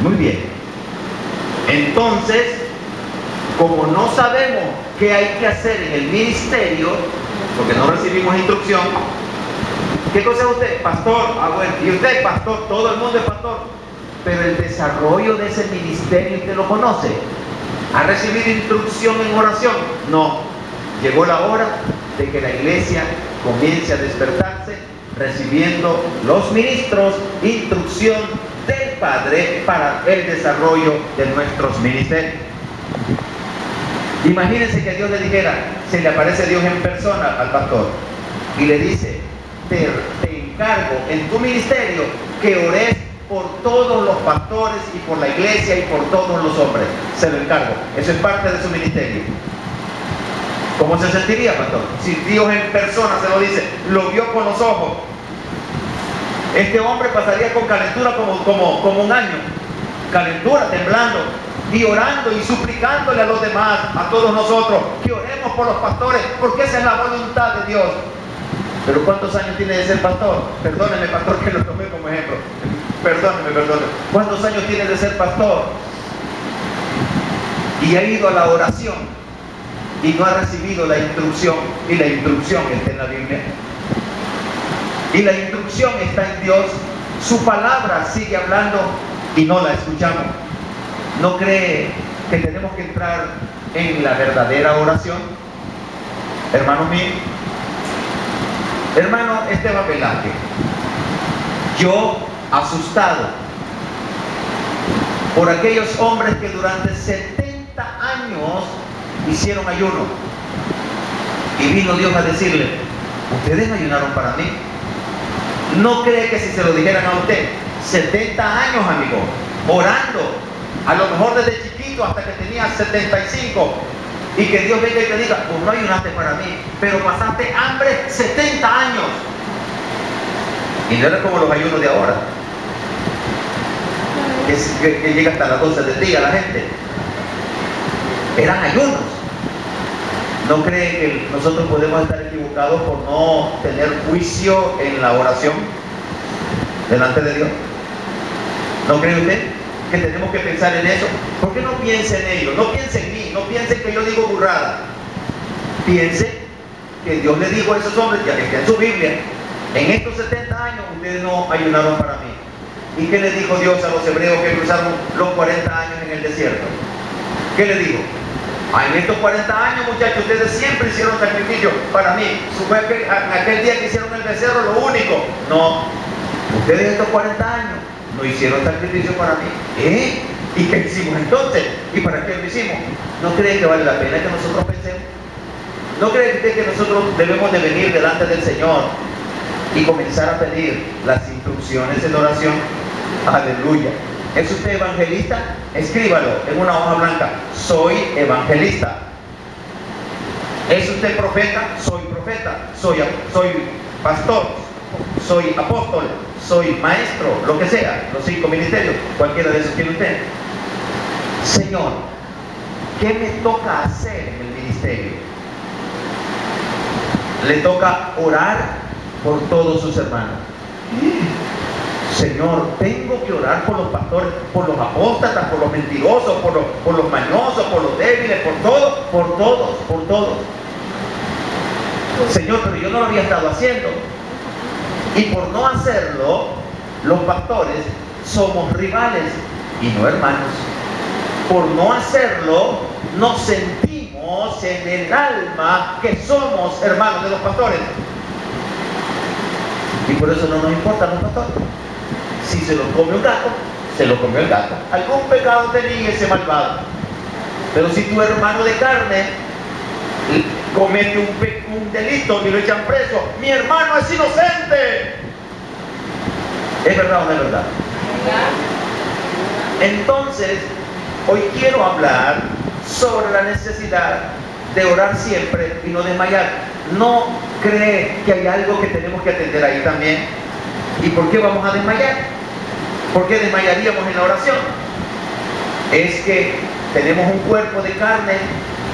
Muy bien. Entonces, como no sabemos qué hay que hacer en el ministerio, porque no recibimos instrucción, ¿qué cosa es usted? Pastor. Ah, bueno. ¿Y usted? Pastor. Todo el mundo es pastor. Pero el desarrollo de ese ministerio, ¿usted lo conoce? ¿Ha recibido instrucción en oración? No. Llegó la hora de que la iglesia comience a despertarse, recibiendo los ministros instrucción del Padre para el desarrollo de nuestros ministerios. Imagínense que Dios le dijera, se le aparece Dios en persona al pastor y le dice, te encargo en tu ministerio que ores por todos los pastores y por la iglesia y por todos los hombres. Se lo encargo. Eso es parte de su ministerio. ¿Cómo se sentiría, pastor? Si Dios en persona se lo dice, lo vio con los ojos. Este hombre pasaría con calentura como un año. Calentura, temblando y orando y suplicándole a los demás, a todos nosotros, que oremos por los pastores, porque esa es la voluntad de Dios. Pero ¿cuántos años tiene de ser pastor? Perdóneme, pastor, que lo tomé como ejemplo. Perdóneme. ¿Cuántos años tiene de ser pastor? Y ha ido a la oración y no ha recibido la instrucción, y la instrucción está en la Biblia. Y la instrucción está en Dios. Su palabra sigue hablando y no la escuchamos. ¿No cree que tenemos que entrar en la verdadera oración? Hermano mío, hermano Esteban Velázquez, yo asustado por aquellos hombres que durante 70 años hicieron ayuno, y vino Dios a decirle, ustedes ayunaron para mí. ¿No cree que si se lo dijeran a usted, 70 años, amigo, orando, a lo mejor desde chiquito hasta que tenía 75, y que Dios venga y te diga, pues no ayunaste para mí, pero pasaste hambre 70 años? Y no era como los ayunos de ahora, que llega hasta las 12 del día la gente. Eran ayunos. ¿No cree que nosotros podemos estar equivocados por no tener juicio en la oración delante de Dios? ¿No cree usted que tenemos que pensar en eso? ¿Por qué no piense en ello? No piense en mí, no piense que yo digo burrada. Piense que Dios le dijo a esos hombres, ya que está en su Biblia, en estos 70 años ustedes no ayunaron para mí. ¿Y qué le dijo Dios a los hebreos que cruzaron los 40 años en el desierto? ¿Qué le dijo? En estos 40 años, muchachos, ustedes siempre hicieron sacrificio para mí. Fue en aquel día que hicieron el becerro lo único. No, ustedes estos 40 años no hicieron sacrificio para mí. ¿Y qué hicimos entonces? ¿Y para qué lo hicimos? ¿No cree que vale la pena que nosotros pensemos? ¿No cree usted que nosotros debemos de venir delante del Señor y comenzar a pedir las instrucciones en oración? Aleluya. ¿Es usted evangelista? Escríbalo en una hoja blanca. Soy evangelista. ¿Es usted profeta? Soy profeta. Soy pastor. Soy apóstol. Soy maestro. Lo que sea. Los 5 ministerios. Cualquiera de esos tiene usted. Señor, ¿qué me toca hacer en el ministerio? Le toca orar por todos sus hermanos. Señor, tengo que orar por los pastores, por los apóstatas, por los mentirosos, por los mañosos, por los débiles, por todos. Señor, pero yo no lo había estado haciendo. Y por no hacerlo, los pastores somos rivales y no hermanos. Por no hacerlo, nos sentimos en el alma que somos hermanos de los pastores. Y por eso no nos importan los pastores. Si se lo come un gato, se lo comió el gato. Algún pecado tenía ese malvado. Pero si tu hermano de carne comete un delito y lo echan preso, mi hermano es inocente. ¿Es verdad o no es verdad? Entonces, hoy quiero hablar sobre la necesidad de orar siempre y no desmayar. ¿No cree que hay algo que tenemos que atender ahí también? ¿Y por qué vamos a desmayar? ¿Por qué desmayaríamos en la oración? Es que tenemos un cuerpo de carne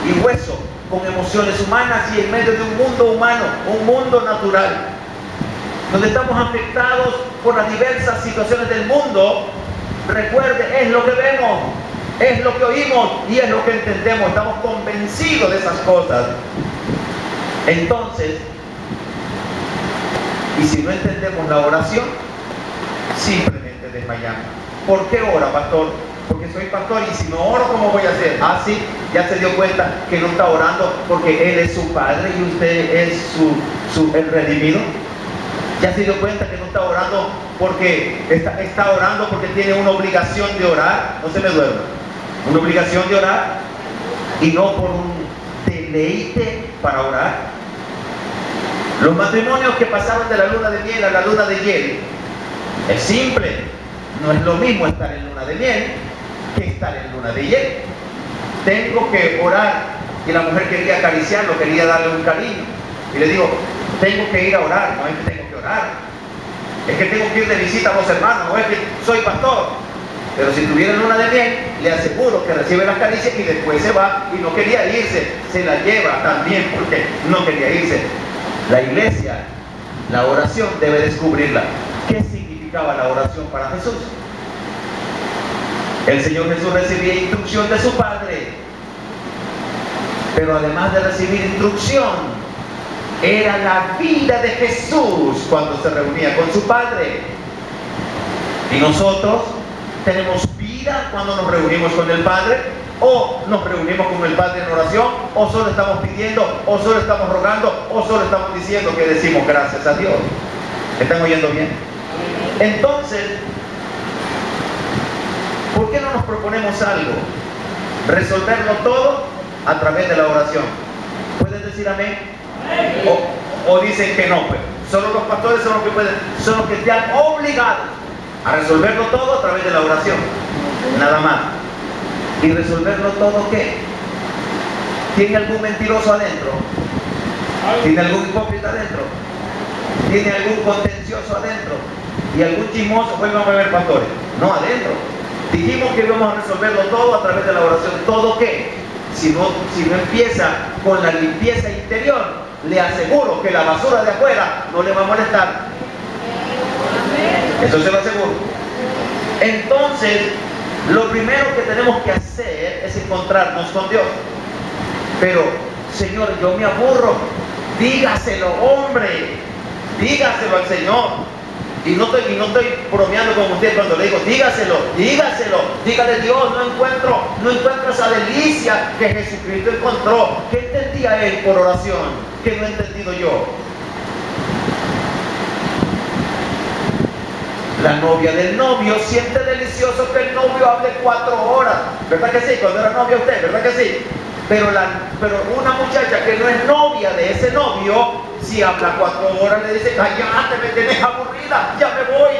y hueso, con emociones humanas y en medio de un mundo humano, un mundo natural, donde estamos afectados por las diversas situaciones del mundo, recuerde, es lo que vemos, es lo que oímos y es lo que entendemos. Estamos convencidos de esas cosas. Entonces, y si no entendemos la oración, simplemente desmayamos. ¿Por qué ora, pastor? Porque soy pastor y si no oro, ¿cómo voy a hacer? Ah, sí, ya se dio cuenta que no está orando porque Él es su Padre y usted es el redimido. Ya se dio cuenta que no está orando porque está orando porque tiene una obligación de orar. No se me duerma. Una obligación de orar y no por un deleite para orar. Los matrimonios que pasaron de la luna de miel a la luna de hiel es simple. No es lo mismo estar en luna de miel que estar en luna de hiel. Tengo que orar y la mujer quería acariciarlo, quería darle un cariño y le digo, tengo que ir a orar, no es que tengo que orar, es que tengo que ir de visita a los hermanos, no es que soy pastor. Pero si tuviera luna de miel, le aseguro que recibe las caricias y después se va y no quería irse, se la lleva también porque no quería irse. La iglesia, la oración debe descubrirla. ¿Qué significaba la oración para Jesús? El Señor Jesús recibía instrucción de su Padre, pero además de recibir instrucción, era la vida de Jesús cuando se reunía con su Padre. Y nosotros tenemos vida cuando nos reunimos con el Padre, o nos reunimos con el Padre en oración, o solo estamos pidiendo, o solo estamos rogando, o solo estamos diciendo que decimos gracias a Dios. ¿Están oyendo bien? Entonces, ¿por qué no nos proponemos algo? Resolverlo todo a través de la oración. ¿Pueden decir amén? O dicen que no, pues. Solo los pastores son los que pueden, son los que están obligados a resolverlo todo a través de la oración. Nada más. ¿Y resolverlo todo qué? ¿Tiene algún mentiroso adentro? ¿Tiene algún hipócrita adentro? ¿Tiene algún contencioso adentro? ¿Y algún chismoso? Pues vamos a ver, pastores. No, adentro. Dijimos que íbamos a resolverlo todo a través de la oración. ¿Todo qué? Si no empieza con la limpieza interior, le aseguro que la basura de afuera no le va a molestar. Eso se lo aseguro. Entonces, lo primero que tenemos que hacer es encontrarnos con Dios. Pero, Señor, yo me aburro. Dígaselo, hombre. Dígaselo al Señor. Y no estoy bromeando con usted cuando le digo, dígaselo, dígale Dios, no encuentro esa delicia que Jesucristo encontró. ¿Qué entendía Él por oración? ¿Qué no he entendido yo? La novia del novio siente delicioso que el novio hable 4 horas. ¿Verdad que sí? Cuando era novia usted, ¿verdad que sí? Pero una muchacha que no es novia de ese novio, si habla 4 horas, le dice, cállate, me tienes aburrida, ya me voy.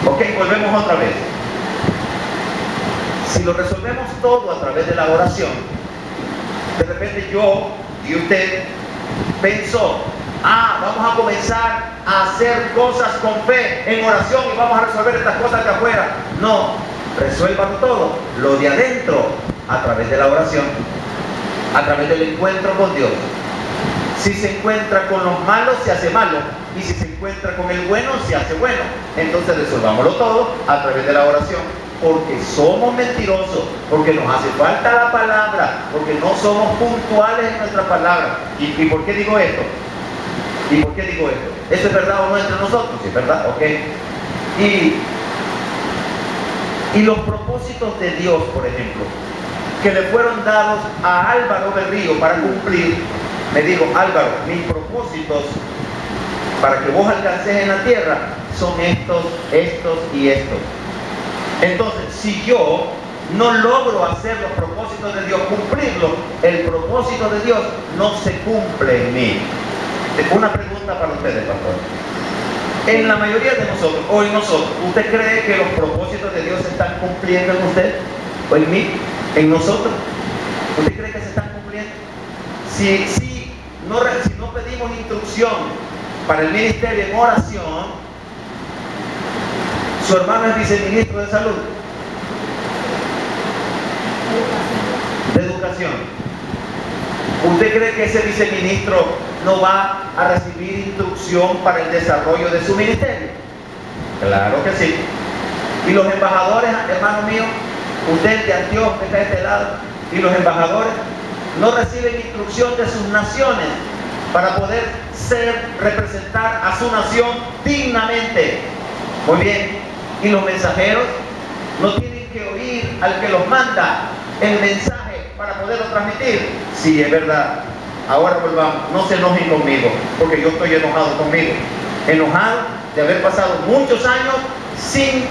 Ok, volvemos otra vez. Si lo resolvemos todo a través de la oración, de repente yo y usted pensó, vamos a comenzar a hacer cosas con fe en oración y vamos a resolver estas cosas de afuera. No, resuélvalo todo, lo de adentro, a través de la oración, a través del encuentro con Dios. Si se encuentra con los malos, se hace malo, y si se encuentra con el bueno, se hace bueno. Entonces resolvámoslo todo a través de la oración, porque somos mentirosos, porque nos hace falta la palabra, porque no somos puntuales en nuestra palabra. ¿Y por qué digo esto? ¿Y por qué digo esto? ¿Eso es verdad o no entre nosotros? Sí, es verdad, ok. Y los propósitos de Dios, por ejemplo, que le fueron dados a Álvaro Berrío para cumplir. Me dijo, Álvaro, mis propósitos para que vos alcances en la tierra son estos y estos. Entonces, si yo no logro hacer los propósitos de Dios, cumplirlos, el propósito de Dios no se cumple en mí. Una pregunta para ustedes, pastor. En la mayoría de nosotros, o en nosotros, ¿usted cree que los propósitos de Dios se están cumpliendo en usted? ¿O en mí? ¿En nosotros? ¿Usted cree que se están cumpliendo? Si no pedimos instrucción para el ministerio en oración, su hermano es viceministro de salud, de educación. ¿Usted cree que ese viceministro no va a recibir instrucción para el desarrollo de su ministerio? Claro que sí. Y los embajadores, hermano mío, usted de Antioquía que está de este lado, y los embajadores no reciben instrucción de sus naciones para poder representar a su nación dignamente. Muy bien. Y los mensajeros no tienen que oír al que los manda el mensaje para poderlo transmitir. Sí, es verdad. Ahora volvamos, no se enojen conmigo, porque yo estoy enojado conmigo. Enojado de haber pasado muchos años sin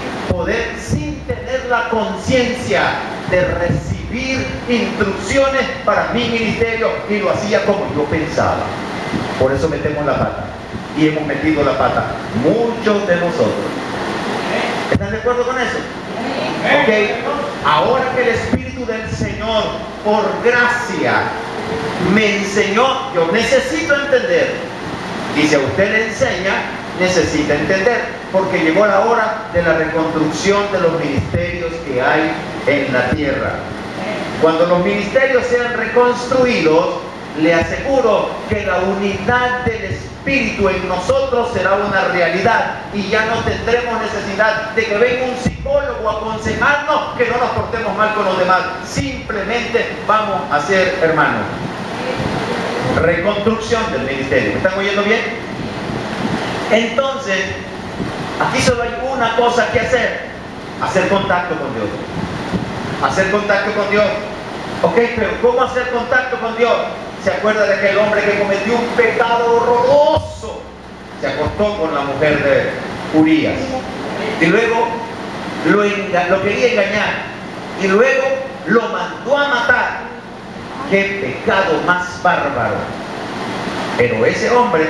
tener la conciencia de recibir instrucciones para mi ministerio, y lo hacía como yo pensaba. Por eso metemos la pata, y hemos metido la pata muchos de nosotros. ¿Están de acuerdo con eso? Ok, ahora que el Espíritu del Señor, por gracia, me enseñó, yo necesito entender. Y si a usted le enseña, necesita entender, porque llegó la hora de la reconstrucción de los ministerios que hay en la tierra. Cuando los ministerios sean reconstruidos, le aseguro que la unidad del Espíritu en nosotros será una realidad, y ya no tendremos necesidad de que venga un psicólogo a aconsejarnos que no nos portemos mal con los demás. Simplemente vamos a ser hermanos. Reconstrucción del ministerio. ¿Me están oyendo bien? Entonces, aquí solo hay una cosa que hacer: hacer contacto con Dios. Hacer contacto con Dios. Ok, pero ¿cómo hacer contacto con Dios? ¿Se acuerda de aquel hombre que cometió un pecado horroroso? Se acostó con la mujer de Urías, y luego lo quería engañar, y luego lo mandó a matar. ¡Qué pecado más bárbaro! Pero ese hombre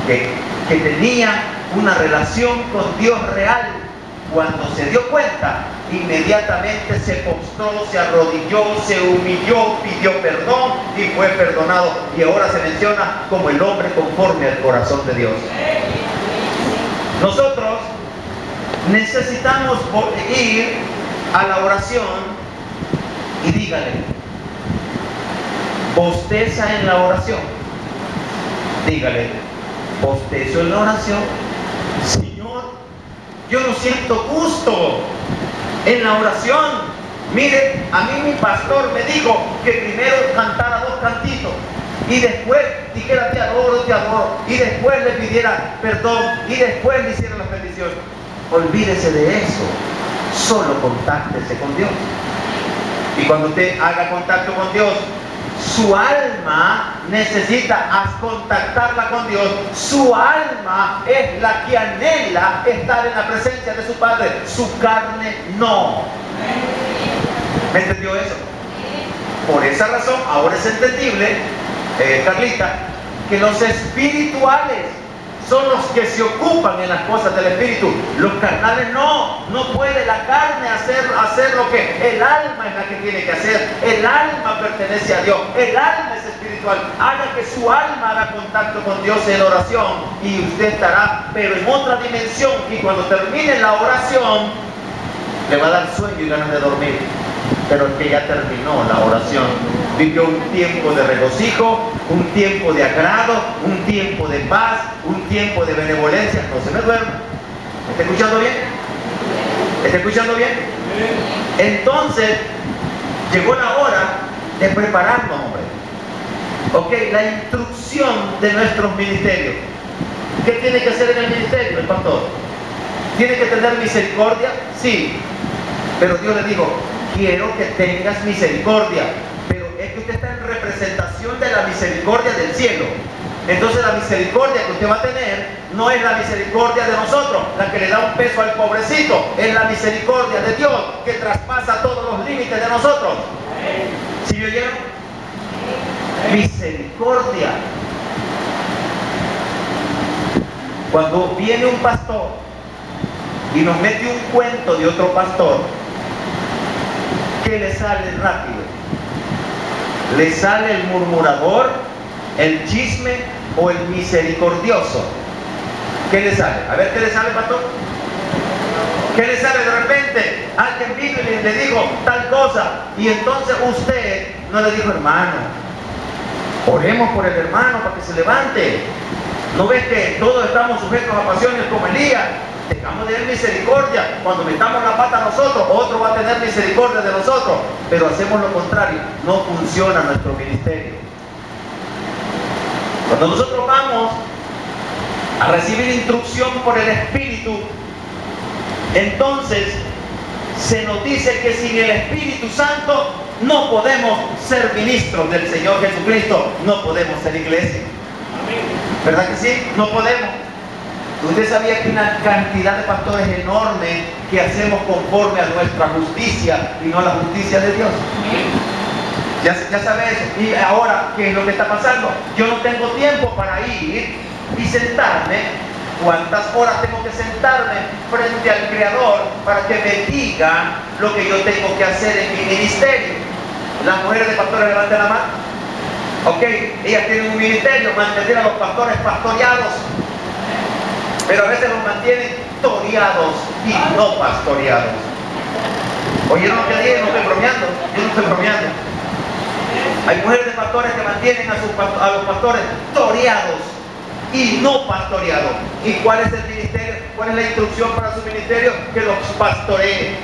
que tenía una relación con Dios real, cuando se dio cuenta, inmediatamente se postró, se arrodilló, se humilló, pidió perdón y fue perdonado. Y ahora se menciona como el hombre conforme al corazón de Dios. Nosotros necesitamos ir a la oración y dígale, bosteza en la oración. Dígale, bostezo en la oración. Señor, yo no siento gusto en la oración. Mire, a mí mi pastor me dijo que primero cantara 2 cantitos, y después dijera te adoro, y después le pidiera perdón, y después le hiciera las bendiciones. Olvídese de eso. Solo contáctese con Dios. Y cuando usted haga contacto con Dios, su alma necesita contactarla con Dios. Su alma es la que anhela estar en la presencia de su Padre. Su carne no. ¿Me entendió eso? Por esa razón, ahora es entendible, Carlita, que los espirituales son los que se ocupan en las cosas del Espíritu. Los carnales no puede la carne hacer lo que el alma es la que tiene que hacer. El alma pertenece a Dios, el alma es espiritual. Haga que su alma haga contacto con Dios en oración, y usted estará, pero en otra dimensión, y cuando termine la oración, le va a dar sueño y ganas de dormir. Pero es que ya terminó la oración, vivió un tiempo de regocijo, un tiempo de agrado, un tiempo de paz, un tiempo de benevolencia. No se me duerma. ¿Me está escuchando bien? ¿Me está escuchando bien? Entonces llegó la hora de prepararnos, hombre. Ok, la instrucción de nuestros ministerios. ¿Qué tiene que hacer en el ministerio el pastor? ¿Tiene que tener misericordia? Sí. Pero Dios le dijo, quiero que tengas misericordia. Pero es que usted está en representación de la misericordia del cielo. Entonces la misericordia que usted va a tener no es la misericordia de nosotros, la que le da un peso al pobrecito. Es la misericordia de Dios que traspasa todos los límites de nosotros. ¿Sí me oyeron? Misericordia. Cuando viene un pastor y nos mete un cuento de otro pastor, ¿qué le sale rápido? ¿Le sale el murmurador, el chisme o el misericordioso? ¿Qué le sale? A ver, ¿qué le sale, pastor? ¿Qué le sale de repente? Alguien vino y le dijo tal cosa, y entonces usted no le dijo, hermano, oremos por el hermano para que se levante. ¿No ves que todos estamos sujetos a pasiones como Elías? tengamos de él misericordia. Cuando metamos la pata a nosotros, otro va a tener misericordia de nosotros. Pero hacemos lo contrario, no funciona nuestro ministerio. Cuando nosotros vamos a recibir instrucción por el Espíritu, entonces se nos dice que sin el Espíritu Santo no podemos ser ministros del Señor Jesucristo, no podemos ser iglesia. ¿Verdad que sí? No podemos. Usted sabía que una cantidad de pastores enorme que hacemos conforme a nuestra justicia y no la justicia de Dios. Ya sabe eso. Y ahora, ¿qué es lo que está pasando? Yo no tengo tiempo para ir y sentarme. ¿Cuántas horas tengo que sentarme frente al Creador para que me diga lo que yo tengo que hacer en mi ministerio? Las mujeres de pastores, levanten la mano. Ok, ellas tienen un ministerio, mantener a los pastores pastoreados, pero a veces los mantienen toreados y no pastoreados. ¿Oyeron lo que dije? No estoy bromeando, yo no estoy bromeando. Hay mujeres de pastores que mantienen a los pastores toreados y no pastoreados. ¿Y cuál es el ministerio? ¿Cuál es la instrucción para su ministerio? Que los pastoree,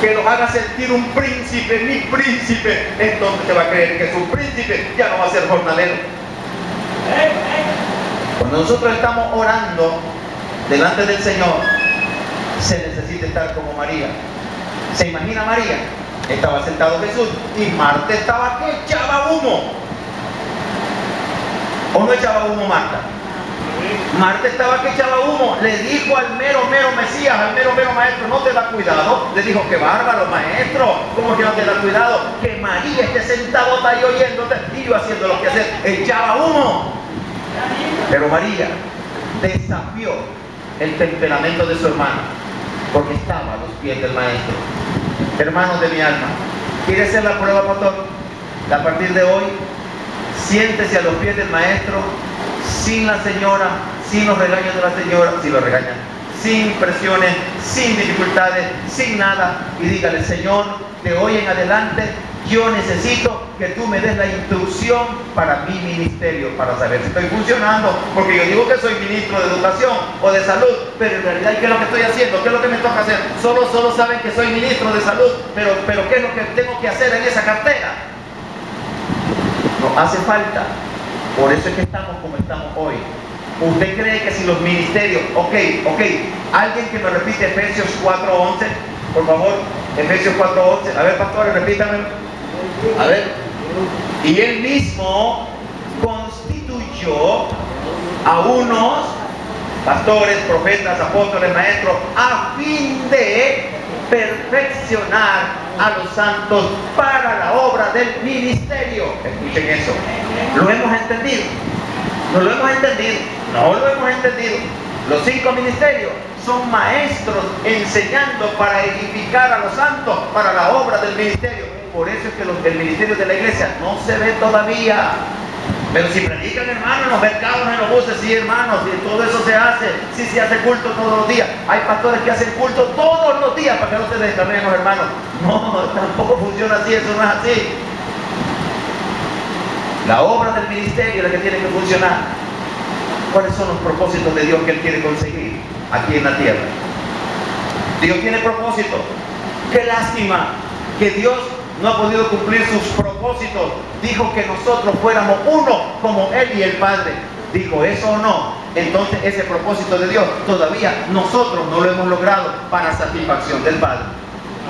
que los haga sentir un príncipe, mi príncipe. Entonces te va a creer que es un príncipe, ya no va a ser jornalero. Cuando nosotros estamos orando delante del Señor, se necesita estar como María. ¿Se imagina María? Estaba sentado Jesús y Marta estaba que echaba humo. ¿O no echaba humo Marta? Marta estaba que echaba humo. Le dijo al mero Mesías, al mero maestro, no te da cuidado. Le dijo, qué bárbaro maestro, ¿cómo que no te da cuidado? Que María esté sentado ahí oyéndote y yo haciendo lo que hacer. Echaba humo. Pero María desafió el temperamento de su hermana, porque estaba a los pies del maestro. Hermanos de mi alma, ¿quiere hacer la prueba, pastor? A partir de hoy, siéntese a los pies del maestro, sin la señora, sin los regaños de la señora, si lo regañan, sin presiones, sin dificultades, sin nada, y dígale, Señor, de hoy en adelante yo necesito que tú me des la instrucción para mi ministerio, para saber si estoy funcionando, porque yo digo que soy ministro de educación o de salud, pero en realidad, ¿qué es lo que estoy haciendo? ¿Qué es lo que me toca hacer? Solo saben que soy ministro de salud, pero ¿qué es lo que tengo que hacer en esa cartera? No hace falta. Por eso es que estamos como estamos hoy. ¿Usted cree que si los ministerios, ok, alguien que me repite Efesios 4:11, por favor, Efesios 4:11, a ver pastores, repítame, a ver, y él mismo constituyó a unos pastores, profetas, apóstoles, maestros, a fin de perfeccionar a los santos para la obra del ministerio. Escuchen eso. ¿Lo hemos entendido? ¿No lo hemos entendido? No lo hemos entendido. Los 5 ministerios son maestros enseñando para edificar a los santos para la obra del ministerio. Por eso es que el ministerio de la iglesia no se ve todavía. Pero si predican, hermanos, en los mercados, en los buses, sí, hermanos, y todo eso se hace. Sí, se hace culto todos los días. Hay pastores que hacen culto todos los días para que no se descarguen los hermanos. No, tampoco funciona así, eso no es así. La obra del ministerio es la que tiene que funcionar. ¿Cuáles son los propósitos de Dios que Él quiere conseguir aquí en la tierra? Dios tiene propósitos. Qué lástima que Dios no ha podido cumplir sus propósitos. Dijo que nosotros fuéramos uno como Él y el Padre. Dijo eso o no. Entonces ese propósito de Dios todavía nosotros no lo hemos logrado para satisfacción del Padre.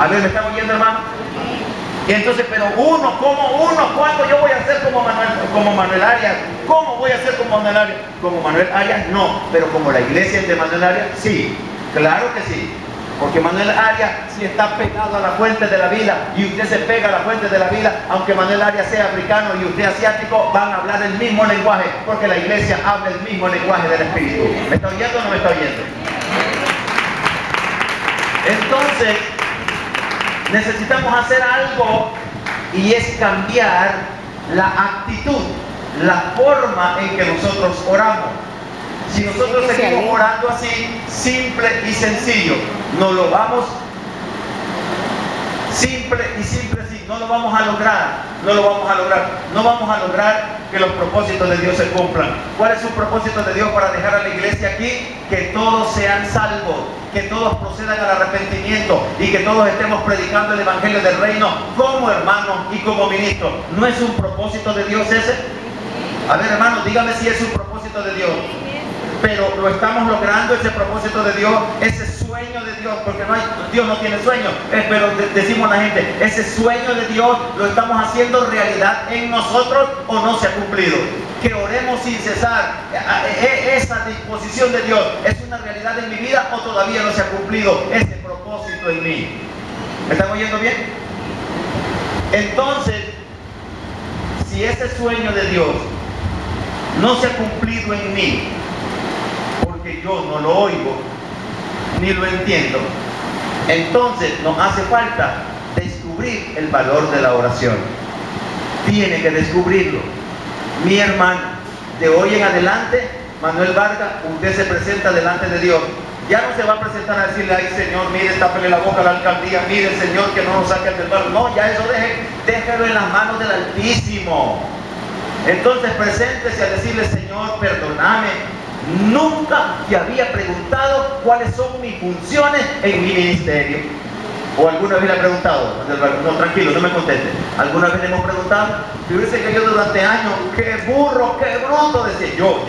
A ver, ¿me están oyendo, hermano? Y entonces, pero uno, ¿cómo uno? ¿Cuándo yo voy a ser como Manuel Arias? ¿Cómo voy a ser como Manuel Arias? Como Manuel Arias, no. Pero como la iglesia es de Manuel Arias, sí. Claro que sí. Porque Manuel Arias sí está pegado a la fuente de la vida y usted se pega a la fuente de la vida, aunque Manuel Arias sea africano y usted asiático, van a hablar el mismo lenguaje, porque la iglesia habla el mismo lenguaje del Espíritu. ¿Me está oyendo o no me está oyendo? Entonces, necesitamos hacer algo y es cambiar la actitud, la forma en que nosotros oramos. Si nosotros seguimos orando así, simple y sencillo, no lo vamos, simple y simple, sí, no lo vamos a lograr, no vamos a lograr que que los propósitos de Dios se cumplan. ¿Cuál es su propósito de Dios para dejar a la iglesia aquí? Que todos sean salvos, que todos procedan al arrepentimiento y que todos estemos predicando el evangelio del reino como hermanos y como ministros. ¿No es un propósito de Dios ese? A ver, hermanos, dígame si es un propósito de Dios. Pero lo estamos logrando, ese propósito de Dios, ese sueño de Dios, porque Dios no tiene sueño, pero decimos a la gente, ese sueño de Dios lo estamos haciendo realidad en nosotros o no se ha cumplido. Que oremos sin cesar, esa disposición de Dios, ¿es una realidad en mi vida o todavía no se ha cumplido ese propósito en mí? ¿Me están oyendo bien? Entonces, si ese sueño de Dios no se ha cumplido en mí, porque yo no lo oigo ni lo entiendo, entonces nos hace falta descubrir el valor de la oración. Tiene que descubrirlo. Mi hermano, de hoy en adelante, Manuel Vargas, usted se presenta delante de Dios. Ya no se va a presentar a decirle, ay Señor, mire, tápele la boca a la alcaldía, mire Señor, que no nos saquen del barrio. No, ya eso déjelo en las manos del Altísimo. Entonces preséntese a decirle, Señor, perdóname, nunca te había preguntado cuáles son mis funciones en mi ministerio. ¿O alguna vez le ha preguntado? No, tranquilo, no me conteste. ¿Alguna vez le hemos preguntado? Fíjese que yo durante años, qué burro, qué bruto, decía yo.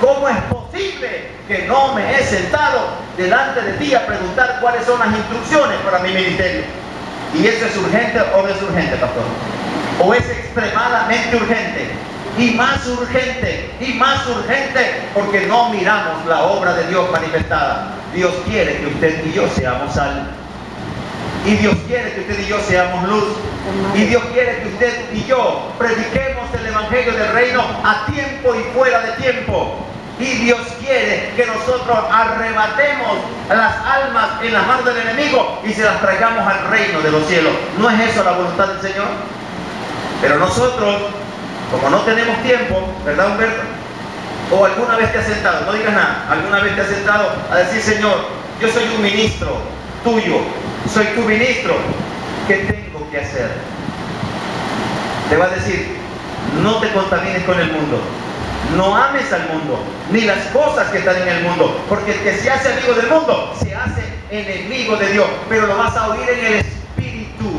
¿Cómo es posible que no me he sentado delante de ti a preguntar cuáles son las instrucciones para mi ministerio? ¿Y eso es urgente o no es urgente, pastor? ¿O es extremadamente urgente? Y más urgente, porque no miramos la obra de Dios manifestada. Dios quiere que usted y yo seamos salvos. Y Dios quiere que usted y yo seamos luz. Y Dios quiere que usted y yo prediquemos el evangelio del reino a tiempo y fuera de tiempo. Y Dios quiere que nosotros arrebatemos las almas en las manos del enemigo y se las traigamos al reino de los cielos. ¿No es eso la voluntad del Señor? Pero nosotros, como no tenemos tiempo, ¿verdad, Humberto? O alguna vez te has sentado, no digas nada, alguna vez te has sentado a decir, Señor, yo soy un ministro tuyo, soy tu ministro, ¿qué tengo que hacer? Te va a decir, no te contamines con el mundo, no ames al mundo, ni las cosas que están en el mundo, porque el que se hace amigo del mundo, se hace enemigo de Dios, pero lo vas a oír en el Espíritu.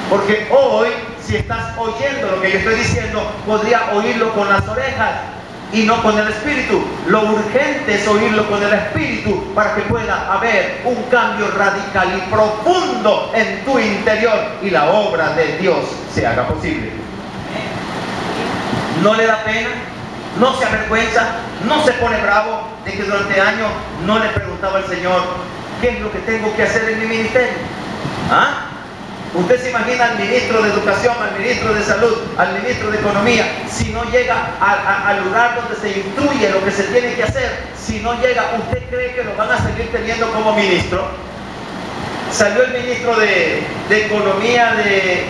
Porque hoy, si estás oyendo lo que yo estoy diciendo, podría oírlo con las orejas y no con el Espíritu. Lo urgente es oírlo con el Espíritu para que pueda haber un cambio radical y profundo en tu interior y la obra de Dios se haga posible. ¿No le da pena? ¿No se avergüenza? ¿No se pone bravo de que durante años no le preguntaba al Señor qué es lo que tengo que hacer en mi ministerio? ¿Ah? Usted se imagina al ministro de Educación, al ministro de Salud, al ministro de Economía, si no llega al lugar donde se instruye lo que se tiene que hacer, si no llega, ¿usted cree que lo van a seguir teniendo como ministro? Salió el ministro de Economía de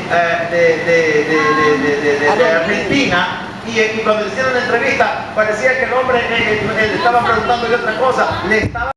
Argentina y cuando le hicieron la entrevista parecía que el hombre le estaba preguntando de otra cosa, le estaba